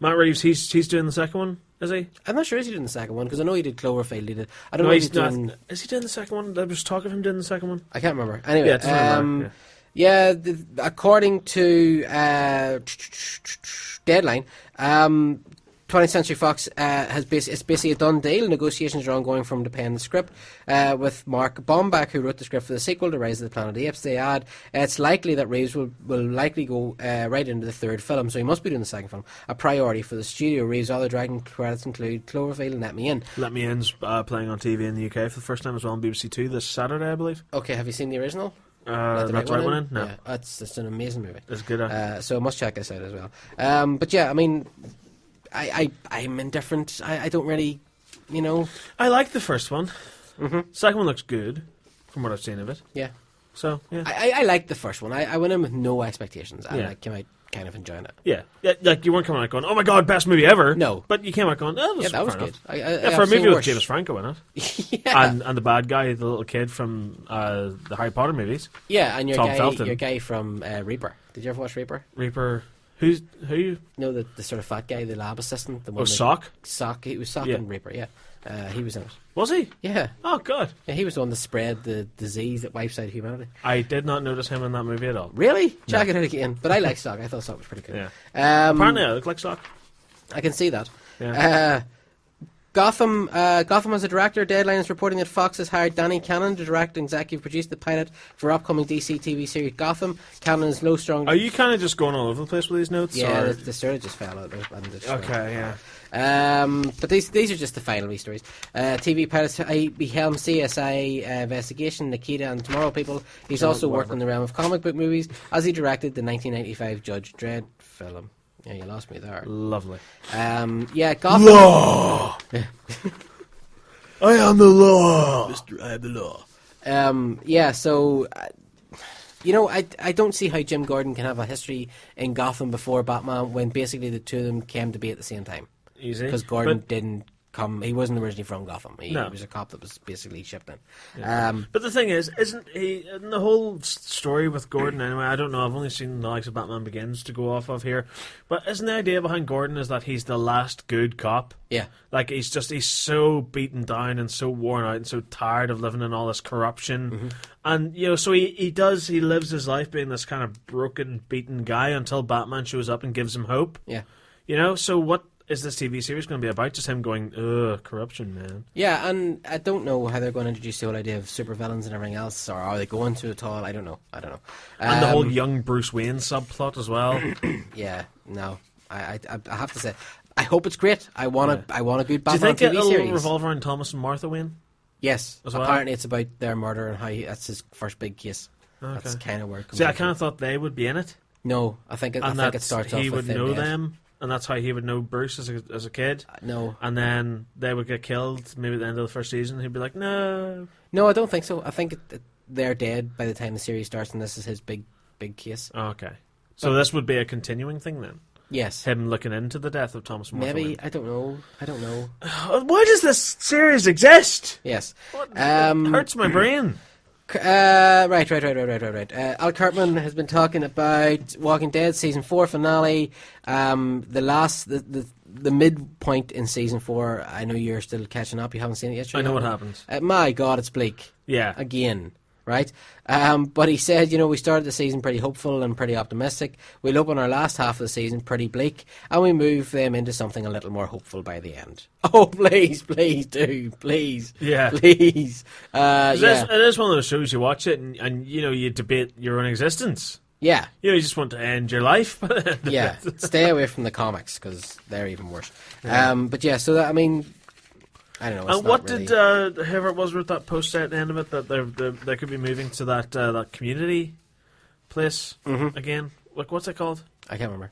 Matt Reeves, he's doing the second one, is he? I'm not sure is he doing the second one because I know he did Cloverfield. I don't know No, if he's doing. Is he doing the second one? There was talk of him doing the second one. I can't remember. Anyway, Yeah, it doesn't matter. Yeah, according to Deadline, 20th Century Fox it's basically a done deal. Negotiations are ongoing from the pen the script with Mark Bomback, who wrote the script for the sequel, The Rise of the Planet of the Apes. They add, it's likely that Reeves will likely go right into the third film, so he must be doing the second film. A priority for the studio. Reeves' other directing credits include Cloverfield and Let Me In. Let Me In's playing on TV in the UK for the first time as well on BBC Two this Saturday, I believe. Okay, have you seen the original? Not the right one in? No. Yeah, it's an amazing movie. It's good. So I must check this out as well. But yeah, I mean, I'm indifferent. I don't really, you know. I like the first one. Mm-hmm. Second one looks good, from what I've seen of it. Yeah. So, yeah. I like the first one. I went in with no expectations, and I came out kind of enjoying it. Yeah. Like, you weren't coming out going, oh my god, best movie ever. No. But you came out going, oh, that was good. For a movie with James Franco in it. Yeah. And the bad guy, the little kid from the Harry Potter movies. Yeah, and Tom Felton. your guy from Reaper. Did you ever watch Reaper? Reaper. Who? No, the sort of fat guy, the lab assistant. The one Sock? Sock. He was Sock in Reaper, yeah. He was in it. Was he? Yeah. Oh, God. Yeah, he was the one that spread the disease that wipes out humanity. I did not notice him in that movie at all. Really? Check it out again. But I like Sock. I thought Sock was pretty good. Yeah. Apparently I look like Sock. I can see that. Yeah. Gotham as a director. Deadline is reporting that Fox has hired Danny Cannon to direct and executive produce the pilot for upcoming DC TV series Gotham. Cannon is no stronger. Are you kind of just going all over the place with these notes? Yeah, or? the story just fell out. Okay, yeah. But these are just the final wee stories. TV pilots he helmed CSI Investigation, Nikita and Tomorrow People. He's also worked in the realm of comic book movies as he directed the 1995 Judge Dredd film. Yeah, you lost me there. Lovely. Yeah, Gotham. Law! I am the law! Mr. I am the law. Yeah, so... you know, I don't see how Jim Gordon can have a history in Gotham before Batman when basically the two of them came to be at the same time. Easy. Because Gordon didn't come... He wasn't originally from Gotham. He was a cop that was basically shipped in. Yeah. But the thing is, isn't he... In the whole story with Gordon, anyway, I don't know, I've only seen the likes of Batman Begins to go off of here, but isn't the idea behind Gordon is that he's the last good cop? Yeah. Like, he's so beaten down and so worn out and so tired of living in all this corruption. Mm-hmm. And, you know, so he lives his life being this kind of broken, beaten guy until Batman shows up and gives him hope. Yeah. You know, so what is this TV series going to be about? Just him going, ugh, corruption, man. Yeah, and I don't know how they're going to introduce the whole idea of supervillains and everything else, or are they going to at all? I don't know. And the whole young Bruce Wayne subplot as well. Yeah, no. I have to say, I hope it's great. I want a good Batman TV series. Do you think it'll revolve around Thomas and Martha Wayne? Yes. As well? Apparently it's about their murder and how that's his first big case. Okay. That's kind of where it comes. See, I kind of thought they would be in it. No, I think it starts off with he would know dead. them. And that's how he would know Bruce as a kid. No. And then they would get killed maybe at the end of the first season. He'd be like, no. No, I don't think so. I think they're dead by the time the series starts, and this is his big case. Oh, okay. So this would be a continuing thing then? Yes. Him looking into the death of Thomas Martha Maybe. Wayne. I don't know. Why does this series exist? Yes. It hurts my brain. Right. Al Kurtman has been talking about Walking Dead season 4 finale. The midpoint in season 4. I know you're still catching up. You haven't seen it yet. I know what happens. My God, it's bleak. Yeah. Again. Right? But he said, we started the season pretty hopeful and pretty optimistic. We'll open our last half of the season pretty bleak, and we move them into something a little more hopeful by the end. Oh, please do. Please. Yeah. Please. It is one of those shows you watch it and you debate your own existence. Yeah. You just want to end your life. Yeah. Stay away from the comics, because they're even worse. Yeah. But yeah, so that, I mean... I don't know. And what did whoever it was wrote that post at the end of it that they could be moving to that community place again? Like, what's it called? I can't remember.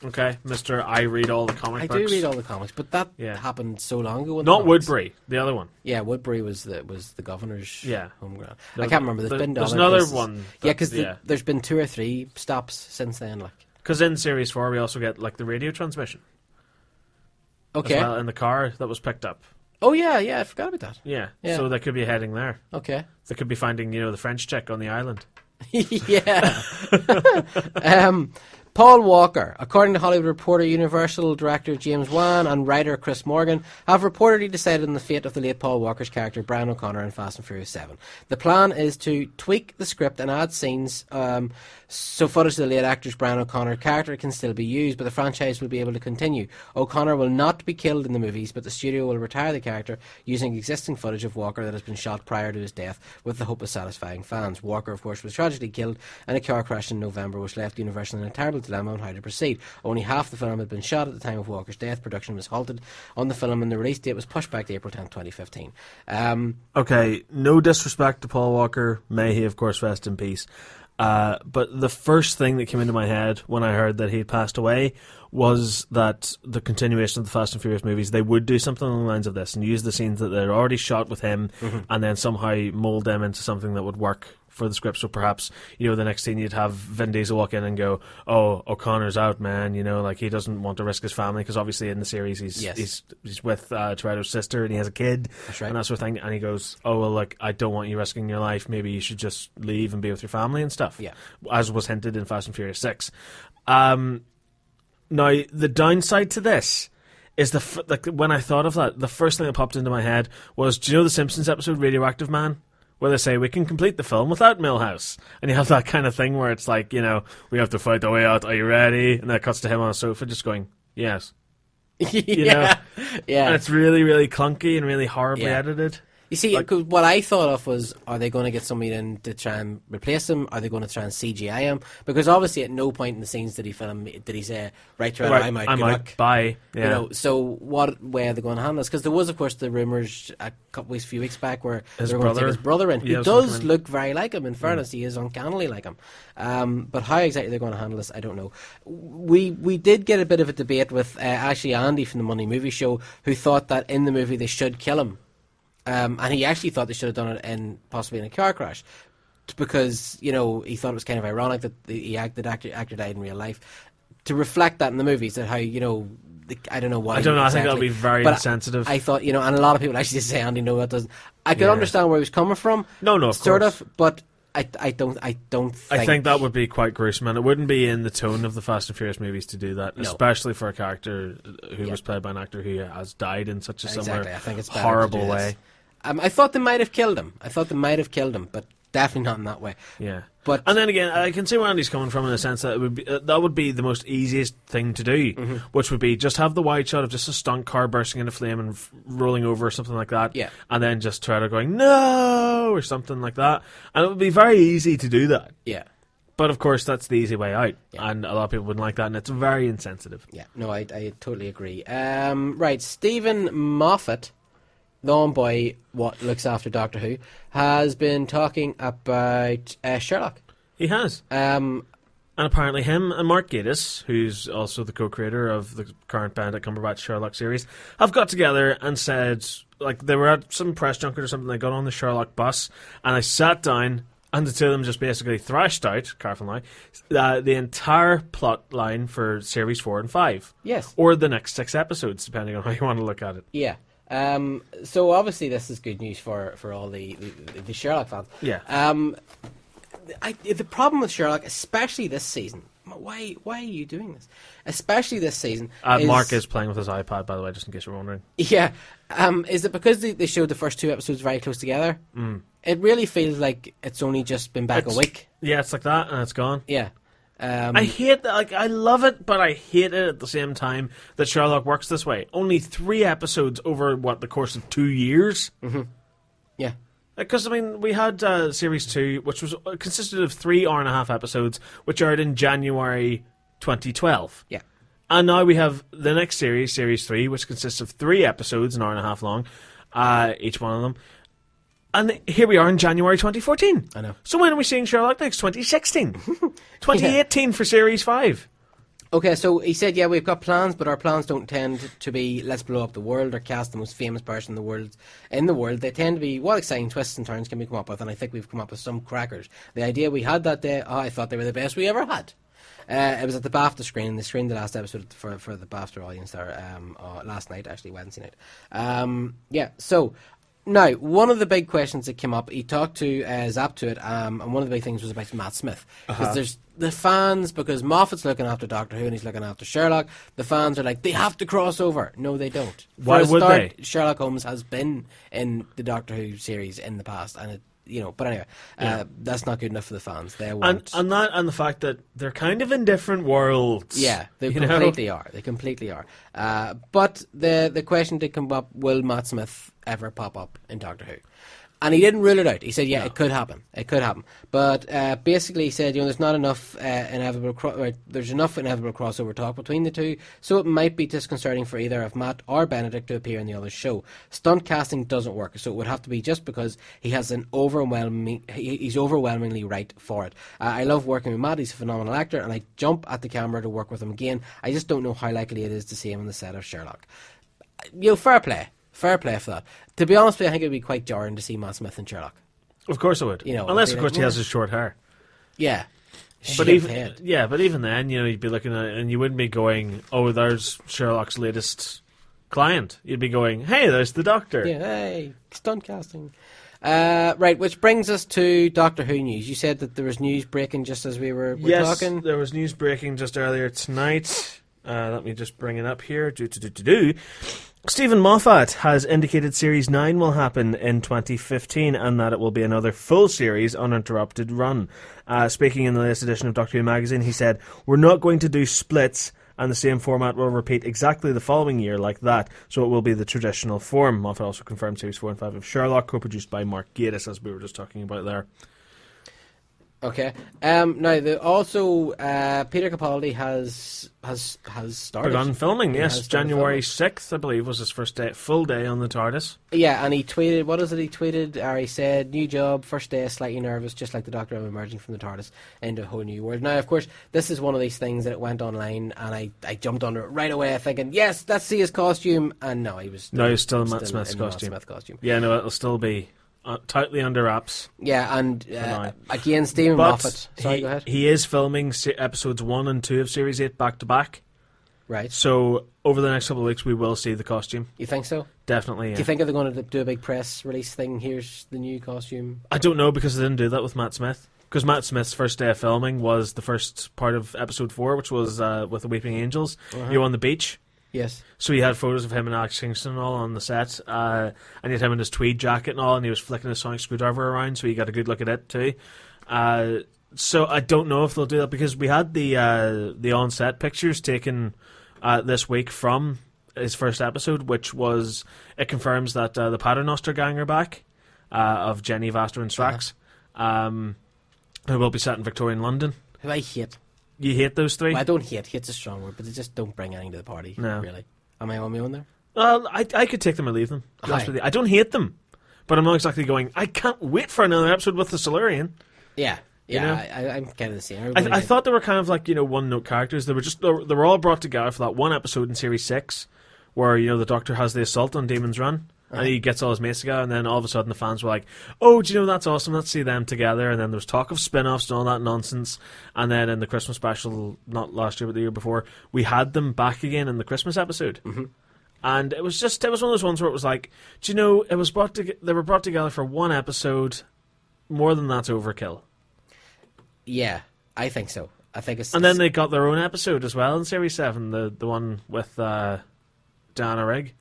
Okay, Mr. I read all the comic books. I do read all the comics, but that happened so long ago. Not Woodbury, the other one. Yeah, Woodbury was the governor's home ground. I can't remember. There's another one. Because there's been 2 or 3 stops since then. Because in Series 4 we also get the radio transmission. Okay. As well, in the car that was picked up. Oh, yeah, I forgot about that. Yeah, so they could be heading there. Okay. They could be finding, the French chick on the island. Yeah. Paul Walker, according to Hollywood Reporter, Universal director James Wan and writer Chris Morgan have reportedly decided on the fate of the late Paul Walker's character Brian O'Connor in Fast and Furious 7. The plan is to tweak the script and add scenes so footage of the late actor's Brian O'Connor character can still be used, but the franchise will be able to continue. O'Connor will not be killed in the movies, but the studio will retire the character using existing footage of Walker that has been shot prior to his death with the hope of satisfying fans. Walker, of course, was tragically killed in a car crash in November, which left Universal in a terrible dilemma on how to proceed. Only half the film had been shot at the time of Walker's death. Production was halted on the film and the release date was pushed back to April 10th, 2015. Okay, no disrespect to Paul Walker. May he, of course, rest in peace. But the first thing that came into my head when I heard that he'd passed away was that the continuation of the Fast and Furious movies, they would do something along the lines of this and use the scenes that they'd already shot with him and then somehow mould them into something that would work for the script. So perhaps, you know, the next scene you'd have Vin Diesel walk in and go, "Oh, O'Connor's out, man," you know, like he doesn't want to risk his family, because obviously in the series he's with Toretto's sister and he has a kid. That's right. And that sort of thing, and he goes, "Oh, well, like, I don't want you risking your life, maybe you should just leave and be with your family and stuff," as was hinted in Fast and Furious 6. Now, the downside to this is when I thought of that, the first thing that popped into my head was, do you know the Simpsons episode Radioactive Man, where they say we can complete the film without Milhouse, and you have that kind of thing where it's like, you know, we have to fight our way out, are you ready? And then it cuts to him on a sofa just going, yes. You know? Yeah. And it's really, really clunky and really horribly edited. You see, like, what I thought of was, are they going to get somebody in to try and replace him? Are they going to try and CGI him? Because obviously at no point in the scenes did he say, right, I'm out, bye. Yeah. You know, so what way are they going to handle this? Because there was, of course, the rumours a few weeks back where they were going to take his brother in, who does look very like him. In fairness, he is uncannily like him. But how exactly they're going to handle this, I don't know. We did get a bit of a debate with actually Andy from the Monday Movie Show, who thought that in the movie they should kill him. And he actually thought they should have done it possibly in a car crash, because, you know, he thought it was kind of ironic that the actor died in real life, to reflect that in the movies, that how, you know, I don't know why. I don't know. Exactly. I think that'll be very insensitive. I thought, you know, and a lot of people actually say, Andy, no, that doesn't. I could understand where he was coming from. No, of sort course. of, but I don't think. I think that would be quite gruesome, and it wouldn't be in the tone of the Fast and Furious movies to do that, especially for a character who was played by an actor who has died in such a similar, I think it's horrible way. I thought they might have killed him. But definitely not in that way. Yeah. And then again, I can see where Andy's coming from in the sense that that would be the most easiest thing to do, which would be just have the wide shot of just a stunt car bursting into flame and rolling over or something like that, and then just try to going, no, or something like that. And it would be very easy to do that. Yeah. But of course, that's the easy way out, and a lot of people wouldn't like that, and it's very insensitive. Yeah, no, I totally agree. Right, Stephen Moffat, the own boy what looks after Doctor Who, has been talking about Sherlock. He has. And apparently him and Mark Gatiss, who's also the co-creator of the current Benedict Cumberbatch Sherlock series, have got together and said, like, they were at some press junket or something, they got on the Sherlock bus, and they sat down, and the two of them just basically thrashed out, careful now, the entire plot line for series 4 and 5. Yes. Or the next 6 episodes, depending on how you want to look at it. Yeah. So obviously this is good news for all the Sherlock fans. Yeah. The problem with Sherlock, especially this season, why are you doing this? Especially this season. Mark is playing with his iPad, by the way, just in case you're wondering. Yeah. Is it because they showed the first 2 episodes very close together? It really feels like it's only just been back a week. Yeah, it's like that, and it's gone. Yeah. I hate that. Like, I love it, but I hate it at the same time that Sherlock works this way. Only 3 episodes over the course of 2 years. Yeah, because I mean, we had series 2, which consisted of 3 hour-and-a-half episodes, which aired in January 2012. Yeah, and now we have the next series 3, which consists of 3 episodes, an hour-and-a-half long, each one of them. And here we are in January 2014. I know. So when are we seeing Sherlock next? 2016. 2018 for Series 5. Okay, so he said, yeah, we've got plans, but our plans don't tend to be let's blow up the world or cast the most famous person in the world. They tend to be what exciting twists and turns can we come up with, and I think we've come up with some crackers. The idea we had that day, I thought they were the best we ever had. It was at the BAFTA screening. They screened the last episode for the BAFTA audience there last night, actually, Wednesday night. So now, one of the big questions that came up, he talked to Zap to it, and one of the big things was about Matt Smith. Because the fans, because Moffat's looking after Doctor Who and he's looking after Sherlock, the fans are like, they have to cross over. No, they don't. Why would they? Sherlock Holmes has been in the Doctor Who series in the past, and but anyway, that's not good enough for the fans. They want and the fact that they're kind of in different worlds. Yeah, they completely are. They completely are. But the question did come up: will Matt Smith ever pop up in Doctor Who? And he didn't rule it out. He said, "Yeah, it could happen. It could happen." But basically, he said, there's not enough there's enough inevitable crossover talk between the two, so it might be disconcerting for either of Matt or Benedict to appear in the other show. Stunt casting doesn't work, so it would have to be just because he's overwhelmingly right for it. I love working with Matt. He's a phenomenal actor, and I jump at the camera to work with him again. I just don't know how likely it is to see him on the set of Sherlock. Fair play. Fair play for that. To be honest with you, I think it would be quite jarring to see Matt Smith in Sherlock. Of course it would. Unless, of course, he has his short hair. Yeah. But even then, you'd be looking at it and you wouldn't be going, oh, there's Sherlock's latest client. You'd be going, hey, there's the Doctor. Yeah, hey, stunt casting. Right, which brings us to Doctor Who news. You said that there was news breaking just as we were talking. Yes, there was news breaking just earlier tonight. Let me just bring it up here. Stephen Moffat has indicated Series 9 will happen in 2015 and that it will be another full series uninterrupted run. Speaking in the latest edition of Doctor Who magazine, he said, "We're not going to do splits and the same format will repeat exactly the following year like that, so it will be the traditional form." Moffat also confirmed Series 4 and 5 of Sherlock, co-produced by Mark Gatiss, as we were just talking about there. Okay. Now, Peter Capaldi has started. Begun filming, yes. January 6th, I believe, was his first full day on the TARDIS. Yeah, and he tweeted, what is it he tweeted? He said, "New job, first day, slightly nervous, just like the Doctor, I'm emerging from the TARDIS into a whole new world." Now, of course, this is one of these things that it went online, and I jumped on it right away thinking, yes, let's see his costume, and no, he was still in Matt Smith's costume. Matt Smith costume. Yeah, no, it'll still be tightly under wraps. Yeah, and again, Stephen Moffat. Sorry, go ahead. He is filming episodes 1 and 2 of Series 8 back to back. Right. So over the next couple of weeks, we will see the costume. You think so? Definitely. Yeah. Do you think they're going to do a big press release thing? Here's the new costume. I don't know, because they didn't do that with Matt Smith. Because Matt Smith's first day of filming was the first part of episode 4, which was with the Weeping Angels. On the beach. Yes. So he had photos of him and Alex Kingston and all on the set, and he had him in his tweed jacket and all, and he was flicking his sonic screwdriver around, so you got a good look at it too. So I don't know if they'll do that, because we had the on-set pictures taken this week from his first episode, which was, it confirms that the Paternoster gang are back, of Jenny, Vaster and Strax, who will be set in Victorian London. Who I hate. You hate those three? Well, I don't hate. Hate's a strong word, but they just don't bring anything to the party. No. Really. Am I on my own there? Well, I could take them or leave them. To be honest with you. I don't hate them, but I'm not exactly going, I can't wait for another episode with the Silurian. Yeah. Yeah, I'm kind of the same. I thought they were kind of like, one-note characters. They were all brought together for that one episode in Series 6 where, the Doctor has the assault on Damon's Run. And he gets all his mates together, and then all of a sudden the fans were like, "Oh, do you know, that's awesome, let's see them together." And then there was talk of spin-offs and all that nonsense. And then in the Christmas special, not last year but the year before, we had them back again in the Christmas episode. And it was one of those ones where it was like, do you know, they were brought together for one episode. More than that's overkill. Yeah, I think so. I think it's... And then they got their own episode as well in Series 7, the one with Diana Rigg.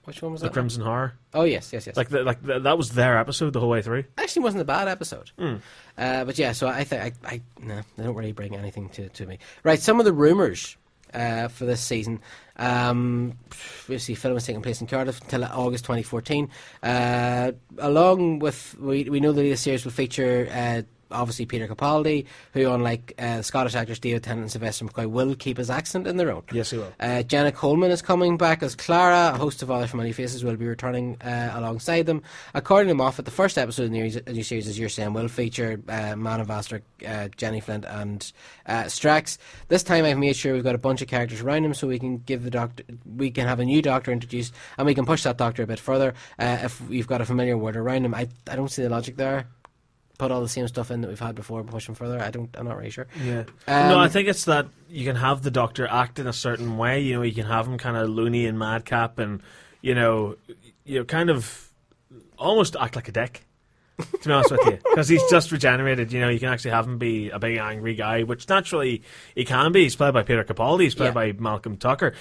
Which one was that? The Crimson Horror. Oh, yes. That was their episode the whole way through. Actually, wasn't a bad episode. But yeah, so I think no, they don't really bring anything to me. Right, some of the rumours for this season. We see film is taking place in Cardiff until August 2014. Along with, we know that the series will feature obviously Peter Capaldi, who, unlike Scottish actors David Tennant and Sylvester McCoy, will keep his accent in their own. Yes, he will. Jenna Coleman is coming back as Clara. A host of other familiar faces will be returning alongside them. According to Moffat, the first episode of the new series, as you're saying, will feature Man and Vaster, Jenny Flint and Strax. This time I've made sure we've got a bunch of characters around him, so we can have a new Doctor introduced, and we can push that Doctor a bit further if we've got a familiar word around him. I don't see the logic there. Put all the same stuff in that we've had before, push them further. I'm not really sure. Yeah. No, I think it's that you can have the Doctor act in a certain way. You can have him kind of loony and madcap, and kind of almost act like a dick. to be honest with you, because he's just regenerated. You know, you can actually have him be a big angry guy, which naturally he can be. He's played by Peter Capaldi. He's played by Malcolm Tucker.